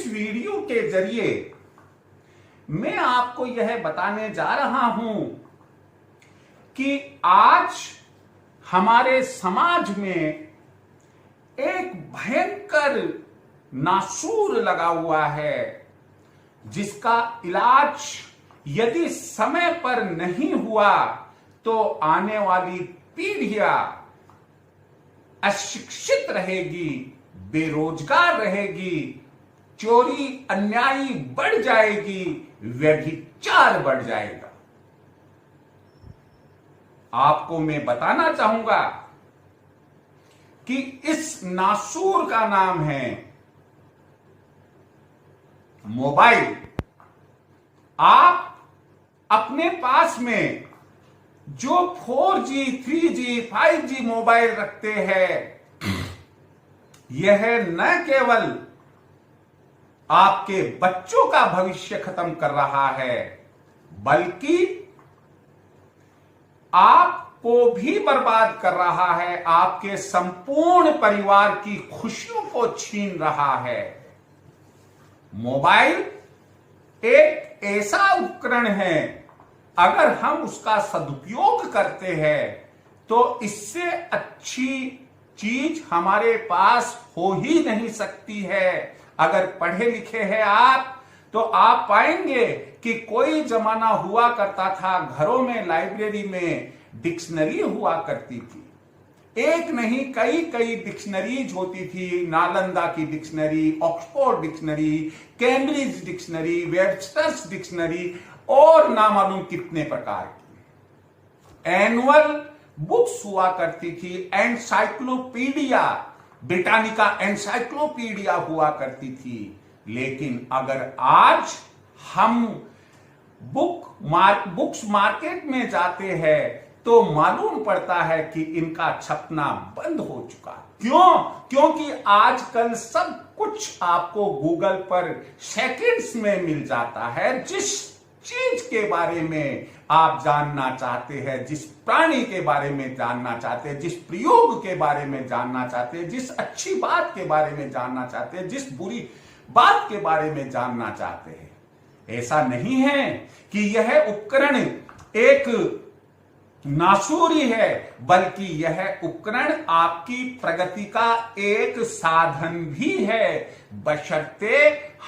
इस वीडियो के जरिए मैं आपको यह बताने जा रहा हूं कि आज हमारे समाज में एक भयंकर नासूर लगा हुआ है, जिसका इलाज यदि समय पर नहीं हुआ तो आने वाली पीढ़ियां अशिक्षित रहेगी, बेरोजगार रहेगी, चोरी अन्यायी बढ़ जाएगी, व्यभिचार बढ़ जाएगा। आपको मैं बताना चाहूंगा कि इस नासूर का नाम है मोबाइल। आप अपने पास में जो 4G, 3G, 5G मोबाइल रखते हैं, यह न केवल आपके बच्चों का भविष्य खत्म कर रहा है, बल्कि आपको भी बर्बाद कर रहा है, आपके संपूर्ण परिवार की खुशियों को छीन रहा है। मोबाइल एक ऐसा उपकरण है, अगर हम उसका सदुपयोग करते हैं तो इससे अच्छी चीज हमारे पास हो ही नहीं सकती है। अगर पढ़े लिखे हैं आप तो आप पाएंगे कि कोई जमाना हुआ करता था, घरों में लाइब्रेरी में डिक्शनरी हुआ करती थी। एक नहीं कई कई डिक्शनरीज होती थी। नालंदा की dictionary, Oxford dictionary, Cambridge dictionary, Webster's dictionary और ना मालूम कितने प्रकार की एनुअल बुक्स हुआ करती थी। एनसाइक्लोपीडिया, ब्रिटानिका एनसाइक्लोपीडिया हुआ करती थी। लेकिन अगर आज हम बुक्स मार्केट में जाते हैं तो मालूम पड़ता है कि इनका छपना बंद हो चुका। क्यों? क्योंकि आजकल सब कुछ आपको गूगल पर सेकंड्स में मिल जाता है। जिस चीज के बारे में आप जानना चाहते हैं, जिस प्राणी के बारे में जानना चाहते हैं, जिस प्रयोग के बारे में जानना चाहते हैं, जिस अच्छी बात के बारे में जानना चाहते हैं, जिस बुरी बात के बारे में जानना चाहते हैं, ऐसा नहीं है कि यह उपकरण एक नासूरी है, बल्कि यह उपकरण आपकी प्रगति का एक साधन भी है, बशर्ते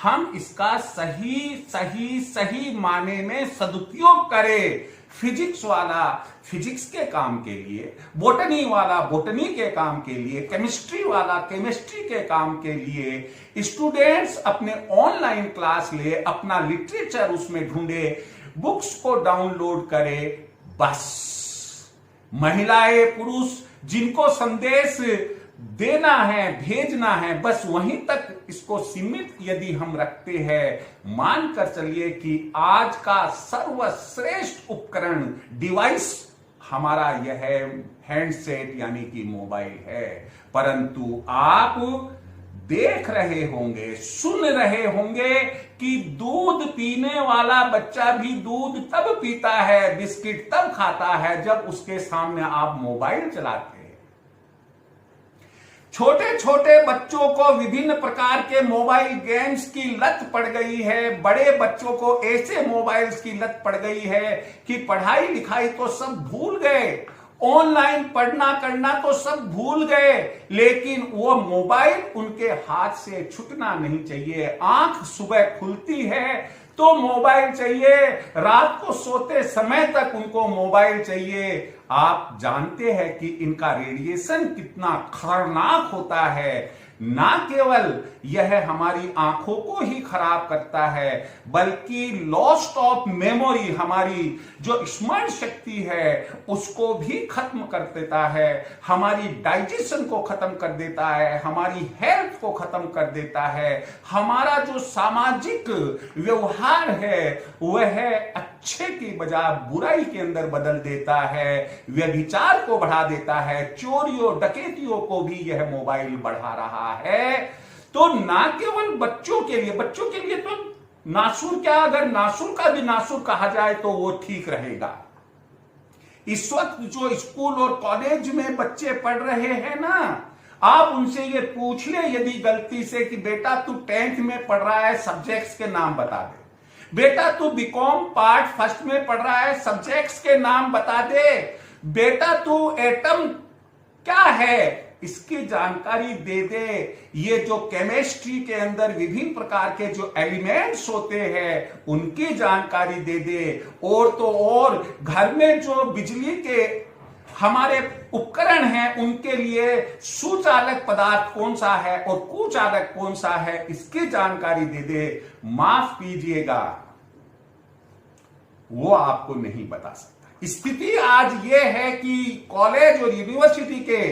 हम इसका सही माने में सदुपयोग करें। फिजिक्स वाला फिजिक्स के काम के लिए, बोटनी वाला बोटनी के काम के लिए, केमिस्ट्री वाला केमिस्ट्री के काम के लिए, स्टूडेंट्स अपने ऑनलाइन क्लास ले, अपना लिटरेचर उसमें ढूंढे, बुक्स को डाउनलोड करे। बस महिलाएं पुरुष जिनको संदेश देना है, भेजना है, बस वहीं तक इसको सीमित यदि हम रखते हैं, मानकर चलिए कि आज का सर्वश्रेष्ठ उपकरण डिवाइस हमारा यह हैंडसेट यानी कि मोबाइल है। परंतु आप देख रहे होंगे, सुन रहे होंगे कि दूध पीने वाला बच्चा भी दूध तब पीता है, बिस्किट तब खाता है जब उसके सामने आप मोबाइल चलाते हैं। छोटे छोटे बच्चों को विभिन्न प्रकार के मोबाइल गेम्स की लत पड़ गई है। बड़े बच्चों को ऐसे मोबाइल्स की लत पड़ गई है कि पढ़ाई लिखाई तो सब भूल गए, ऑनलाइन पढ़ना करना तो सब भूल गए, लेकिन वो मोबाइल उनके हाथ से छूटना नहीं चाहिए। आंख सुबह खुलती है तो मोबाइल चाहिए, रात को सोते समय तक उनको मोबाइल चाहिए। आप जानते हैं कि इनका रेडिएशन कितना खतरनाक होता है। ना केवल यह हमारी आंखों को ही खराब करता है, बल्कि लॉस्ट ऑफ मेमोरी, हमारी जो स्मरण शक्ति है उसको भी खत्म कर देता है, हमारी डाइजेशन को खत्म कर देता है, हमारी हेल्थ को खत्म कर देता है, हमारा जो सामाजिक व्यवहार है वह अच्छे की बजाय बुराई के अंदर बदल देता है, व्यभिचार को बढ़ा देता है, चोरियों डकैतियों को भी यह मोबाइल बढ़ा रहा है। तो ना केवल बच्चों के लिए तो नासूर क्या, अगर नासूर का भी नासूर कहा जाए तो वो ठीक रहेगा। इस वक्त जो स्कूल और कॉलेज में बच्चे पढ़ रहे हैं ना, आप उनसे ये पूछ ले यदि गलती से कि बेटा तू 10th में पढ़ रहा है, सब्जेक्ट्स के नाम बता दे। बेटा तू बीकॉम पार्ट फर्स्ट में पढ़ रहा है, सब्जेक्ट्स के नाम बता दे। बेटा तू एटम क्या है इसकी जानकारी दे दे। ये जो केमिस्ट्री के अंदर विभिन्न प्रकार के जो एलिमेंट्स होते हैं उनकी जानकारी दे दे। और तो और घर में जो बिजली के हमारे उपकरण हैं उनके लिए सुचालक पदार्थ कौन सा है और कुचालक कौन सा है इसकी जानकारी दे दे। माफ कीजिएगा, वो आपको नहीं बता सकता। स्थिति आज ये है कि कॉलेज और यूनिवर्सिटी के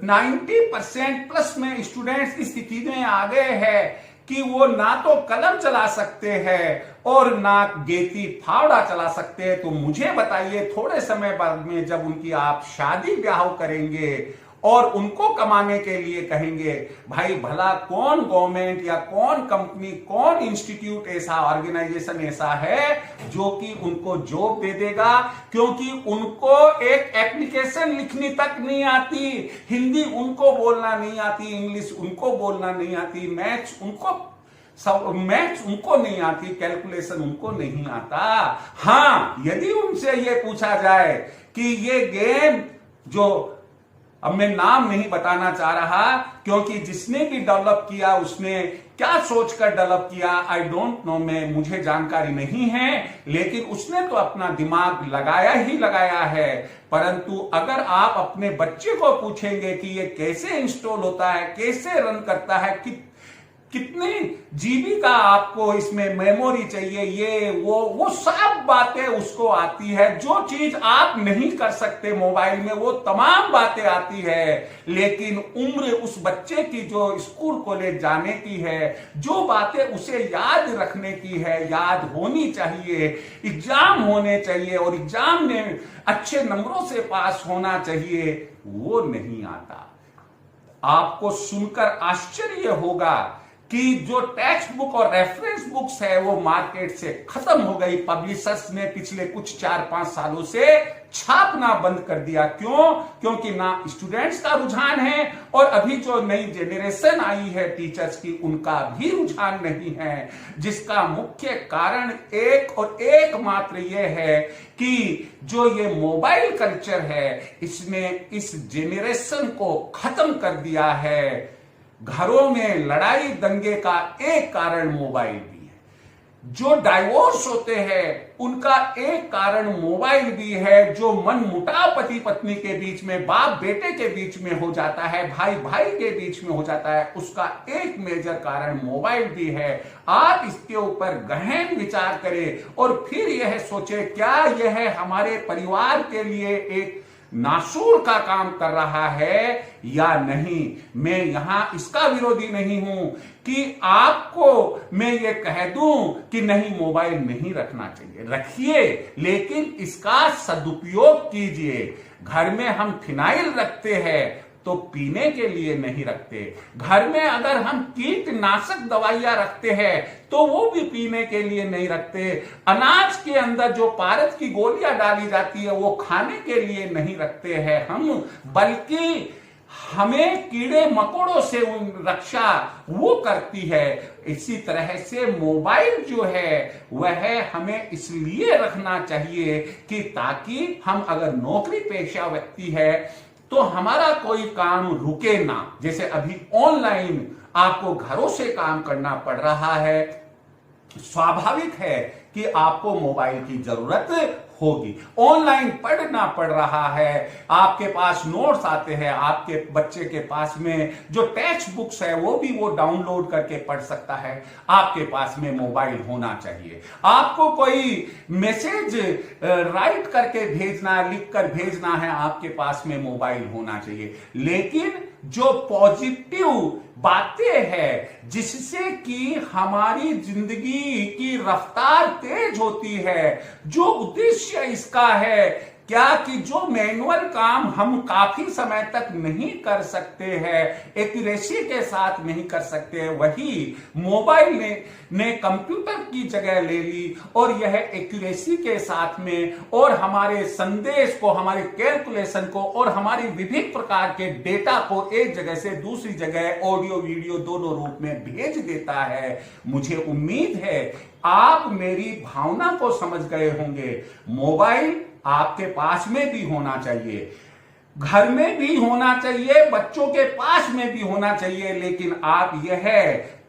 90% प्लस में स्टूडेंट्स इस स्थिति में आ गए हैं कि वो ना तो कलम चला सकते हैं और ना गेती फावड़ा चला सकते हैं। तो मुझे बताइए, थोड़े समय बाद में जब उनकी आप शादी ब्याह करेंगे और उनको कमाने के लिए कहेंगे, भाई भला कौन गवर्नमेंट या कौन कंपनी, कौन इंस्टीट्यूट ऐसा, ऑर्गेनाइजेशन ऐसा है जो कि उनको जॉब दे देगा? क्योंकि उनको एक एप्लीकेशन लिखनी तक नहीं आती, हिंदी उनको बोलना नहीं आती, इंग्लिश उनको बोलना नहीं आती, मैथ्स उनको नहीं आती, कैलकुलेशन उनको नहीं आता। हां, यदि उनसे यह पूछा जाए कि ये गेम जो, अब मैं नाम नहीं बताना चाह रहा क्योंकि जिसने भी डेवलप किया उसने क्या सोचकर डेवलप किया आई डोंट नो, मुझे जानकारी नहीं है, लेकिन उसने तो अपना दिमाग लगाया ही लगाया है। परंतु अगर आप अपने बच्चे को पूछेंगे कि ये कैसे इंस्टॉल होता है, कैसे रन करता है, कितने जीबी का आपको इसमें मेमोरी चाहिए, ये वो सब बातें उसको आती है। जो चीज आप नहीं कर सकते मोबाइल में वो तमाम बातें आती है। लेकिन उम्र उस बच्चे की जो स्कूल कॉलेज जाने की है, जो बातें उसे याद रखने की है, याद होनी चाहिए, एग्जाम होने चाहिए और एग्जाम में अच्छे नंबरों से पास होना चाहिए, वो नहीं आता। आपको सुनकर आश्चर्य होगा कि जो टेक्स्ट बुक और रेफरेंस बुक्स है वो मार्केट से खत्म हो गई। पब्लिशर्स ने पिछले कुछ 4-5 सालों से छापना बंद कर दिया। क्यों? क्योंकि ना स्टूडेंट्स का रुझान है और अभी जो नई जेनरेशन आई है टीचर्स की, उनका भी रुझान नहीं है। जिसका मुख्य कारण एक और एकमात्र यह है कि जो ये मोबाइल कल्चर है इसने इस जेनरेशन को खत्म कर दिया है। घरों में लड़ाई दंगे का एक कारण मोबाइल भी है। जो डाइवोर्स होते हैं उनका एक कारण मोबाइल भी है। जो मन मुटाव पति पत्नी के बीच में, बाप बेटे के बीच में हो जाता है, भाई भाई के बीच में हो जाता है, उसका एक मेजर कारण मोबाइल भी है। आप इसके ऊपर गहन विचार करें और फिर यह सोचे क्या यह हमारे परिवार के लिए एक नासूर का काम कर रहा है या नहीं। मैं यहां इसका विरोधी नहीं हूं कि आपको मैं ये कह दूं कि नहीं मोबाइल नहीं रखना चाहिए, रखिए, लेकिन इसका सदुपयोग कीजिए। घर में हम फिनाइल रखते हैं तो पीने के लिए नहीं रखते। घर में अगर हम कीटनाशक दवाइयां रखते हैं तो वो भी पीने के लिए नहीं रखते। अनाज के अंदर जो पारद की गोलियां डाली जाती है वो खाने के लिए नहीं रखते हैं हम, बल्कि हमें कीड़े मकोड़ों से रक्षा वो करती है। इसी तरह से मोबाइल जो है वह हमें इसलिए रखना चाहिए कि ताकि हम अगर नौकरी पेशा व्यक्ति है तो हमारा कोई काम रुके ना। जैसे अभी ऑनलाइन आपको घरों से काम करना पड़ रहा है, स्वाभाविक है कि आपको मोबाइल की जरूरत होगी। ऑनलाइन पढ़ना पड़ रहा है, आपके पास नोट्स आते हैं, आपके बच्चे के पास में जो टेक्स्ट बुक्स है वो भी वो डाउनलोड करके पढ़ सकता है। आपके पास में मोबाइल होना चाहिए। आपको कोई मैसेज राइट करके भेजना, लिख कर भेजना है, आपके पास में मोबाइल होना चाहिए। लेकिन जो पॉजिटिव बातें हैं जिससे कि हमारी जिंदगी की रफ्तार तेज होती है, जो उद्देश्य इसका है क्या कि जो मैनुअल काम हम काफी समय तक नहीं कर सकते हैं, एक्यूरेसी के साथ नहीं कर सकते हैं, वही मोबाइल ने कंप्यूटर की जगह ले ली और यह एक्यूरेसी के साथ में और हमारे संदेश को, हमारे कैलकुलेशन को और हमारी विभिन्न प्रकार के डेटा को एक जगह से दूसरी जगह ऑडियो वीडियो दोनों रूप में भेज देता है। मुझे उम्मीद है आप मेरी भावना को समझ गए होंगे। मोबाइल आपके पास में भी होना चाहिए, घर में भी होना चाहिए, बच्चों के पास में भी होना चाहिए, लेकिन आप यह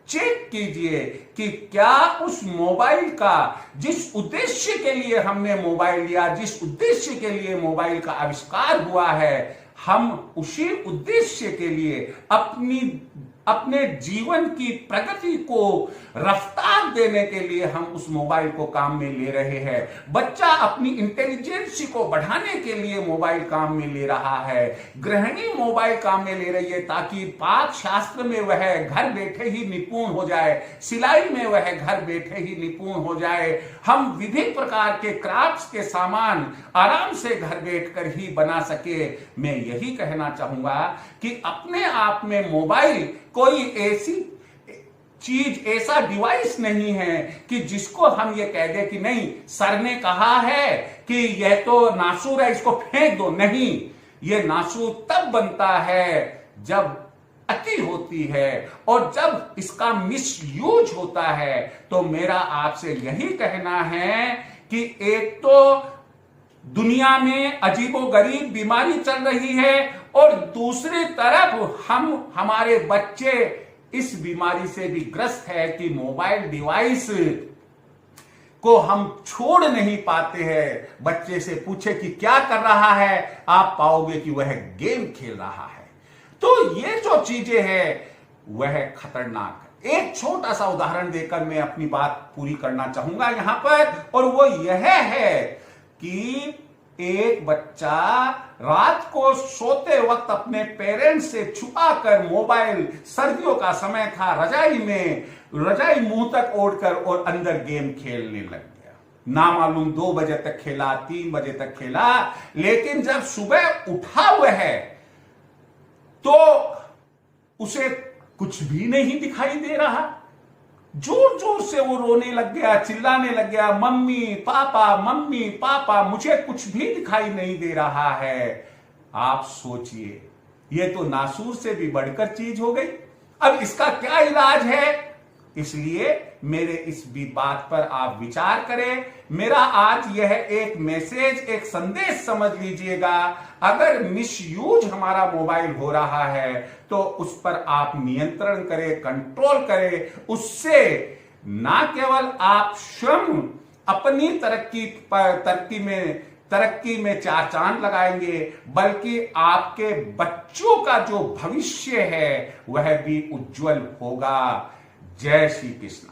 चेक कीजिए कि क्या उस मोबाइल का, जिस उद्देश्य के लिए हमने मोबाइल लिया, जिस उद्देश्य के लिए मोबाइल का आविष्कार हुआ है, हम उसी उद्देश्य के लिए अपने जीवन की प्रगति को रफ्तार देने के लिए हम उस मोबाइल को काम में ले रहे हैं। बच्चा अपनी इंटेलिजेंसी को बढ़ाने के लिए मोबाइल काम में ले रहा है, गृहिणी मोबाइल काम में ले रही है ताकि पाक शास्त्र में वह घर बैठे ही निपुण हो जाए, सिलाई में वह घर बैठे ही निपुण हो जाए, हम विभिन्न प्रकार के क्राफ्ट्स के सामान आराम से घर बैठकर ही बना सके। मैं यही कहना चाहूंगा कि अपने आप में मोबाइल कोई ऐसी चीज, ऐसा डिवाइस नहीं है कि जिसको हम ये कह दे कि नहीं, सर ने कहा है कि यह तो नासूर है, इसको फेंक दो। नहीं, ये नासूर तब बनता है जब अति होती है और जब इसका मिसयूज होता है। तो मेरा आपसे यही कहना है कि एक तो दुनिया में अजीबोगरीब बीमारी चल रही है और दूसरी तरफ हमारे बच्चे इस बीमारी से भी ग्रस्त है कि मोबाइल डिवाइस को हम छोड़ नहीं पाते हैं। बच्चे से पूछे कि क्या कर रहा है, आप पाओगे कि वह गेम खेल रहा है। तो ये जो चीजें हैं वह खतरनाक है। एक छोटा सा उदाहरण देकर मैं अपनी बात पूरी करना चाहूंगा यहां पर, और वो यह है कि एक बच्चा रात को सोते वक्त अपने पेरेंट्स से छुपाकर मोबाइल, सर्दियों का समय था, रजाई मुंह तक ओढ़कर और अंदर गेम खेलने लग गया। ना मालूम 2 बजे तक खेला, 3 बजे तक खेला, लेकिन जब सुबह उठा हुआ है तो उसे कुछ भी नहीं दिखाई दे रहा। जोर जोर से वो रोने लग गया, चिल्लाने लग गया, मम्मी पापा, मुझे कुछ भी दिखाई नहीं दे रहा है। आप सोचिए, ये तो नासूर से भी बढ़कर चीज हो गई। अब इसका क्या इलाज है? इसलिए मेरे इस भी बात पर आप विचार करें। मेरा आज यह एक मैसेज, एक संदेश समझ लीजिएगा। अगर मिसयूज हमारा मोबाइल हो रहा है तो उस पर आप नियंत्रण करें, कंट्रोल करें। उससे ना केवल आप स्वयं अपनी तरक्की में 4 चांद लगाएंगे, बल्कि आपके बच्चों का जो भविष्य है वह भी उज्जवल होगा। जय श्री कृष्ण।